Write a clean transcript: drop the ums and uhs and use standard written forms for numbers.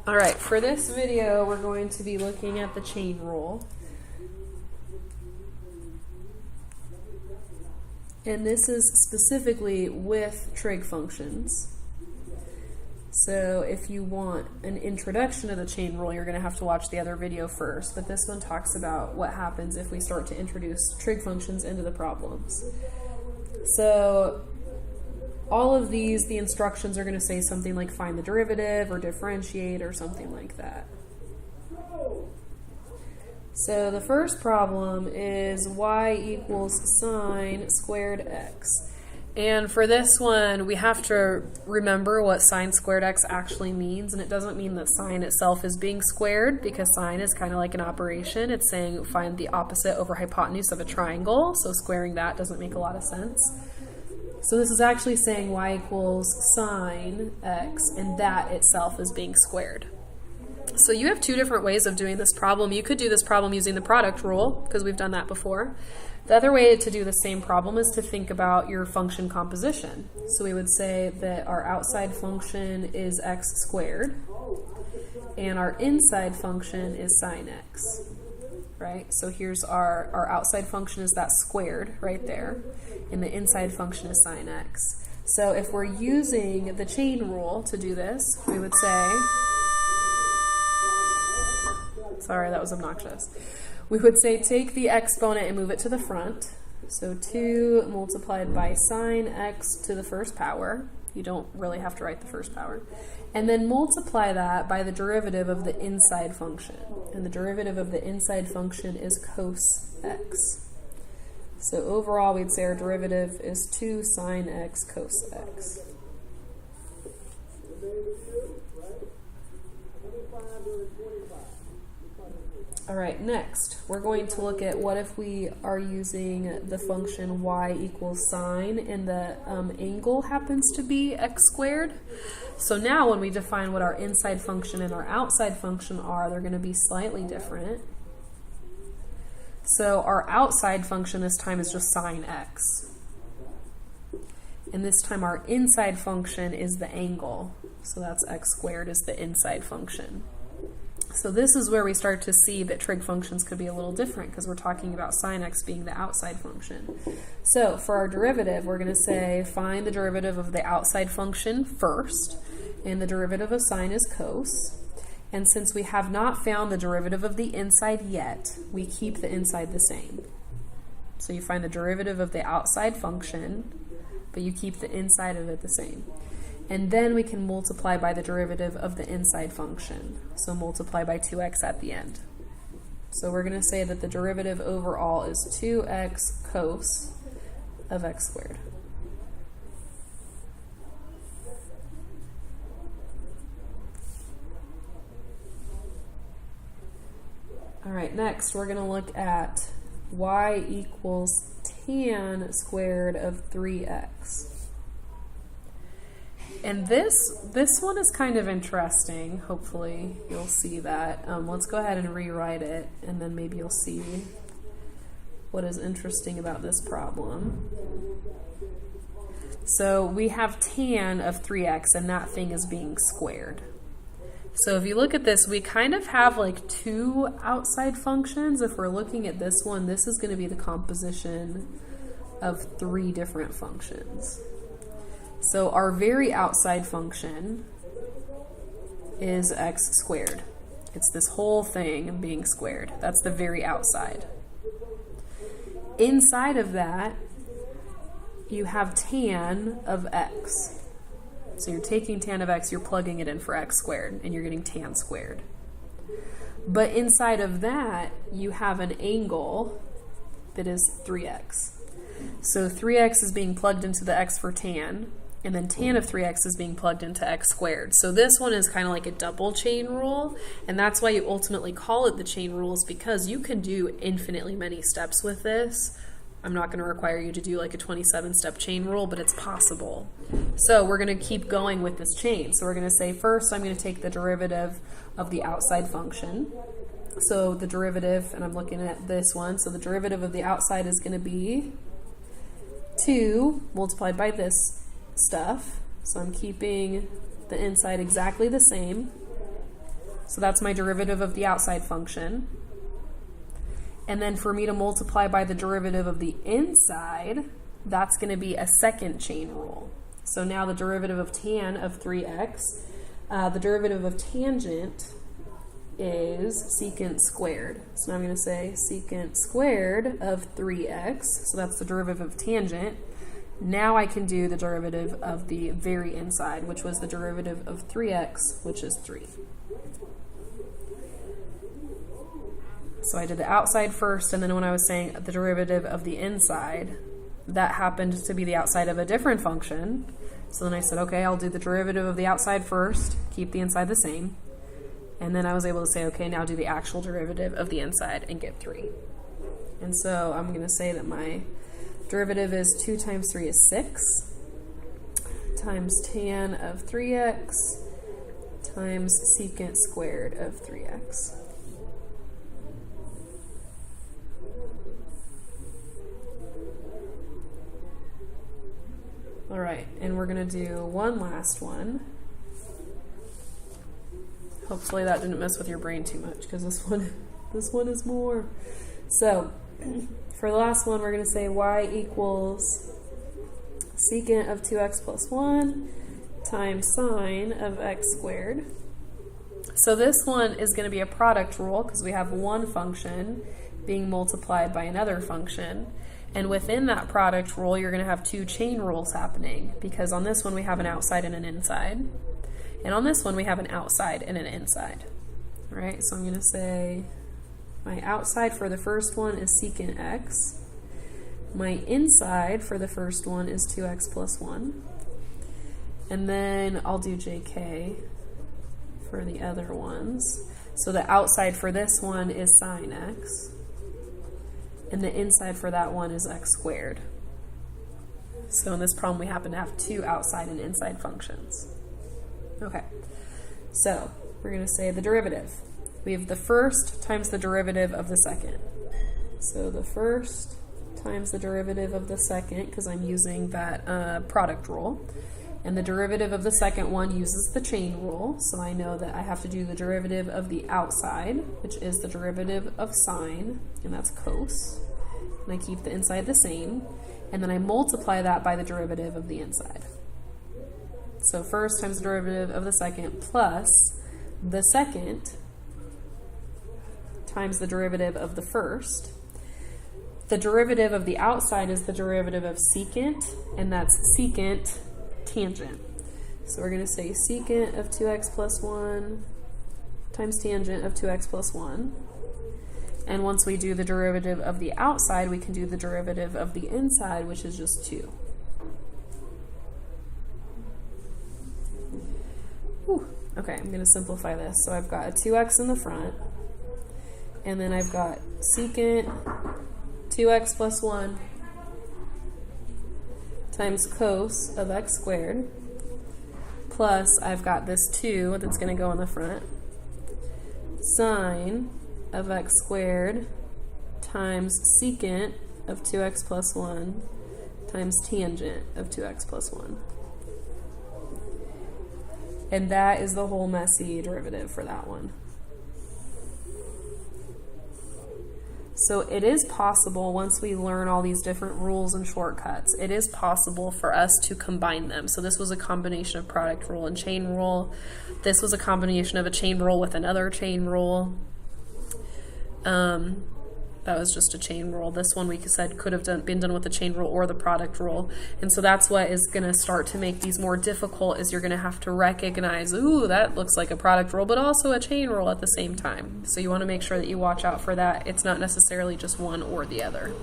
All right, for this video, we're going to be looking at the chain rule. And this is specifically with trig functions. So if you want an introduction to the chain rule, you're going to have to watch the other video first. But this one talks about what happens if we start to introduce trig functions into the problems. So all of these, the instructions are going to say something like find the derivative or differentiate or something like that. So the first problem is y equals sine squared x. And for this one, we have to remember what sine squared x actually means. And it doesn't mean that sine itself is being squared, because sine is kind of like an operation. It's saying find the opposite over hypotenuse of a triangle. So squaring that doesn't make a lot of sense. So this is actually saying y equals sine x, and that itself is being squared. So you have two different ways of doing this problem. You could do this problem using the product rule, because we've done that before. The other way to do the same problem is to think about your function composition. So we would say that our outside function is x squared, and our inside function is sine x. Right? So here's our outside function is that squared right there, and the inside function is sine x. So if we're using the chain rule to do this, we would say, sorry, that was obnoxious. We would say take the exponent and move it to the front. So 2 multiplied by sine x to the first power. You don't really have to write the first power. And then multiply that by the derivative of the inside function. And the derivative of the inside function is cos x. So overall, we'd say our derivative is 2 sine x cos x. All right, next, we're going to look at what if we are using the function y equals sine and the angle happens to be x squared. So now when we define what our inside function and our outside function are, they're going to be slightly different. So our outside function this time is just sine x. And this time our inside function is the angle. So that's x squared is the inside function. So this is where we start to see that trig functions could be a little different, because we're talking about sine x being the outside function. So for our derivative, we're going to say find the derivative of the outside function first, and the derivative of sine is cos. And since we have not found the derivative of the inside yet, we keep the inside the same. So you find the derivative of the outside function, but you keep the inside of it the same. And then we can multiply by the derivative of the inside function. So multiply by 2x at the end. So we're going to say that the derivative overall is 2x cos of x squared. All right, next we're going to look at y equals tan squared of 3x. And this one is kind of interesting. Hopefully you'll see that. Let's go ahead and rewrite it, and then maybe you'll see what is interesting about this problem. So we have tan of 3x, and that thing is being squared. So if you look at this, we kind of have like two outside functions. If we're looking at this one, this is going to be the composition of 3 different functions. So our very outside function is x squared. It's this whole thing being squared. That's the very outside. Inside of that, you have tan of x. So you're taking tan of x, you're plugging it in for x squared, and you're getting tan squared. But inside of that, you have an angle that is 3x. So 3x is being plugged into the x for tan, and then tan of 3x is being plugged into x squared. So this one is kind of like a double chain rule, and that's why you ultimately call it the chain rules, because you can do infinitely many steps with this. I'm not going to require you to do like a 27-step chain rule, but it's possible. So we're going to keep going with this chain. So we're going to say first I'm going to take the derivative of the outside function. So the derivative, and I'm looking at this one, so the derivative of the outside is going to be 2 multiplied by this stuff. So I'm keeping the inside exactly the same. So that's my derivative of the outside function. And then for me to multiply by the derivative of the inside, that's going to be a second chain rule. So now the derivative of tan of 3x, the derivative of tangent is secant squared. So now I'm going to say secant squared of 3x. So that's the derivative of tangent. Now I can do the derivative of the very inside, which was the derivative of 3x, which is 3. So I did the outside first, and then when I was saying the derivative of the inside, that happened to be the outside of a different function. So then I said, okay, I'll do the derivative of the outside first, keep the inside the same. And then I was able to say, okay, now do the actual derivative of the inside and get 3. And so I'm going to say that my derivative is 2 times 3 is 6, times tan of 3x, times secant squared of 3x. All right, and we're going to do one last one. Hopefully that didn't mess with your brain too much, because this one is more. So for the last one, we're going to say y equals secant of 2x plus 1 times sine of x squared. So this one is going to be a product rule, because we have one function being multiplied by another function. And within that product rule, you're going to have 2 chain rules happening, because on this one we have an outside and an inside. And on this one we have an outside and an inside. All right, so I'm going to say my outside for the first one is secant x. My inside for the first one is 2x plus 1. And then I'll do jk for the other ones. So the outside for this one is sine x. And the inside for that one is x squared. So in this problem, we happen to have 2 outside and inside functions. Okay, so we're going to say the derivative. We have the first times the derivative of the second. So the first times the derivative of the second, because I'm using that product rule. And the derivative of the second one uses the chain rule. So I know that I have to do the derivative of the outside, which is the derivative of sine, and that's cos. And I keep the inside the same. And then I multiply that by the derivative of the inside. So first times the derivative of the second plus the second times the derivative of the first. The derivative of the outside is the derivative of secant, and that's secant tangent. So we're going to say secant of 2x plus 1 times tangent of 2x plus 1. And once we do the derivative of the outside, we can do the derivative of the inside, which is just 2. Whew. Okay, I'm going to simplify this. So I've got a 2x in the front, and then I've got secant 2x plus 1 times cos of x squared, plus I've got this 2 that's going to go in the front, sine of x squared times secant of 2x plus 1 times tangent of 2x plus 1. And that is the whole messy derivative for that one. So it is possible, once we learn all these different rules and shortcuts, it is possible for us to combine them. So this was a combination of product rule and chain rule. This was a combination of a chain rule with another chain rule. That was just a chain rule. This one we said could have been done with the chain rule or the product rule. And so that's what is going to start to make these more difficult, is you're going to have to recognize, ooh, that looks like a product rule, but also a chain rule at the same time. So you want to make sure that you watch out for that. It's not necessarily just one or the other.